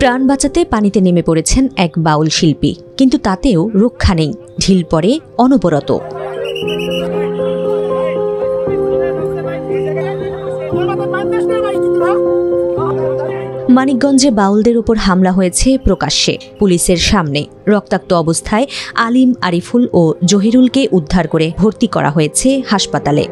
প্রাণ বাঁচাতে পানিতে নেমে পড়েছেন এক বাউল শিল্পী, কিন্তু তাতেও রক্ষা নেই, ঢিল পড়ে অনবরত। মানিকগঞ্জে বাউলদের উপর হামলা হয়েছে প্রকাশ্যে, পুলিশের সামনে। রক্তাক্ত অবস্থায় আলিম, আরিফুল ও জহিরুলকে উদ্ধার করে ভর্তি করা হয়েছে হাসপাতালে।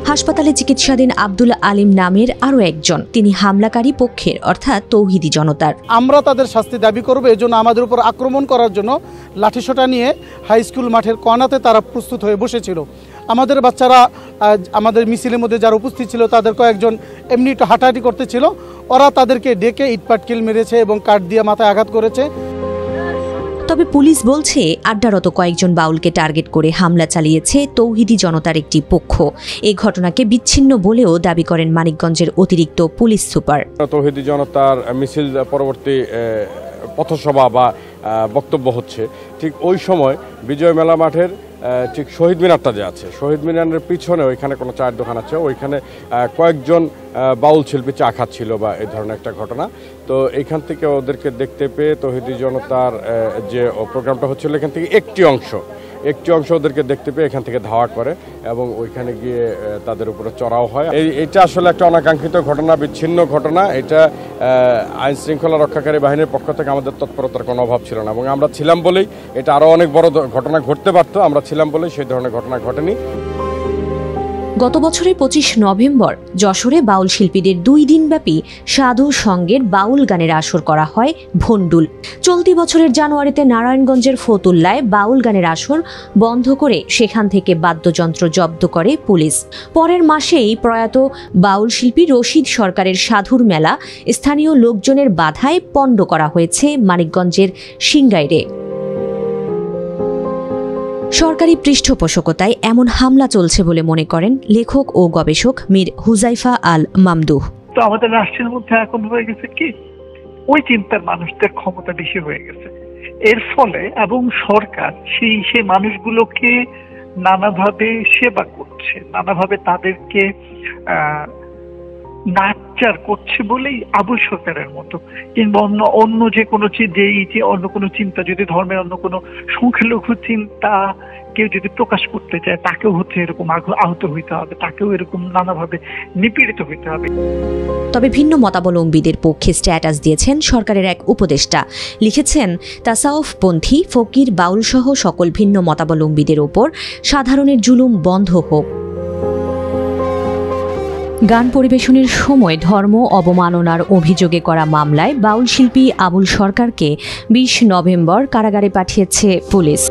হাসপাতালে চিকিৎসাধীন আব্দুল আলিম নামের আরও একজন, তিনি হামলাকারী পক্ষের অর্থাৎ তৌহিদি জনতার। আমরা তাদের শাস্তি দাবি করব, এজন্য আমাদের উপর আক্রমণ করার জন্য লাঠিসোঁটা নিয়ে হাই স্কুল মাঠের কর্নারে তারা প্রস্তুত হয়ে বসেছিল। আমাদের বাচ্চারা, আমাদের মিছিলের মধ্যে যারা উপস্থিত ছিল তাদের কয়েকজন এমনি একটু হাঁটাহাঁটি করতেছিল, ওরা তাদেরকে ডেকে ইটপাটকেল মেরেছে এবং কাঠ দিয়ে মাথায় আঘাত করেছে। তবে পুলিশ বলছে আড্ডারত কয়েকজন বাউলকে টার্গেট করে হামলা চালিয়েছে তৌহিদি জনতার একটি পক্ষ। এই ঘটনাকে বিচ্ছিন্ন বলেও দাবি করেন মানিকগঞ্জের অতিরিক্ত পুলিশ সুপার। তৌহিদি জনতার মিছিল পরবর্তী পথসভা বা বক্তব্য হচ্ছে, ঠিক ওই সময় বিজয় মেলা মাঠের ঠিক শহীদ মিনারটা যে আছে, শহীদ মিনারের পিছনে ওইখানে কোনো চায়ের দোকান আছে, ওইখানে কয়েকজন বাউল শিল্পী চা খাচ্ছিল বা এই ধরনের একটা ঘটনা। তো এইখান থেকে ওদেরকে দেখতে পেয়ে তৌহিদি জনতার যে প্রোগ্রামটা হচ্ছিল এখান থেকে একটি অংশ ওদেরকে দেখতে পেয়ে এখান থেকে ধাওয়া করে এবং ওইখানে গিয়ে তাদের উপরে চড়াও হয়। এইটা আসলে একটা অনাকাঙ্ক্ষিত ঘটনা, বিচ্ছিন্ন ঘটনা। এটা আইন শৃঙ্খলা রক্ষাকারী বাহিনীর পক্ষ থেকে আমাদের তৎপরতার কোনো অভাব ছিল না এবং আমরা ছিলাম বলেই এটা আরও অনেক বড় ঘটনা ঘটতে পারতো। আমরা ছিলাম বলেই সেই ধরনের ঘটনা ঘটেনি। গত বছরের 25 নভেম্বর যশোরে বাউল শিল্পীদের 2 দিনব্যাপী সাধু সঙ্গের বাউল গানের আসর করা হয় ভন্ডুল। চলতি বছরের জানুয়ারিতে নারায়ণগঞ্জের ফতুল্লায় বাউল গানের আসর বন্ধ করে সেখান থেকে বাদ্যযন্ত্র জব্দ করে পুলিশ। পরের মাসেই প্রয়াত বাউল শিল্পী রশিদ সরকারের সাধুর মেলা স্থানীয় লোকজনের বাধায় পণ্ড করা হয়েছে মানিকগঞ্জের সিংগাইরে। সরকারি পৃষ্ঠপোষকতায় এমন হামলা চলছে বলে মনে করেন লেখক ও গবেষক মীর হুজাইফা আল মামদুহ। তো আমাদের রাষ্ট্রের মধ্যে এখন হয়ে গেছে কি, ওই চিন্তার মানুষদের ক্ষমতা বেশি হয়ে গেছে। এর ফলে এবং সরকার সেই মানুষগুলোকে নানাভাবে সেবা করছে, নানাভাবে তাদেরকে নাচার করছে বলেই আবুল সরকারের মতো কিংবা অন্য যে কোনো অন্য কোনো চিন্তা, যদি ধর্মের অন্য কোনো সংখ্যালঘু চিন্তা কেউ যদি প্রকাশ করতে চায় তাকেও হচ্ছে এরকম আহত হইতে হবে, তাকেও এরকম নানাভাবে নিপীড়িত হইতে হবে। তবে ভিন্ন মতাবলম্বীদের পক্ষে স্ট্যাটাস দিয়েছেন সরকারের এক উপদেষ্টা। লিখেছেন, তাসাউফপন্থী, ফকির, বাউল সহ সকল ভিন্ন মতাবলম্বীদের ওপর সাধারণের জুলুম বন্ধ হোক। গান পরিবেশনের সময় ধর্ম অবমাননার অভিযোগে করা মামলায় বাউল শিল্পী আবুল সরকারকে 20 নভেম্বর কারাগারে পাঠিয়েছে পুলিশ।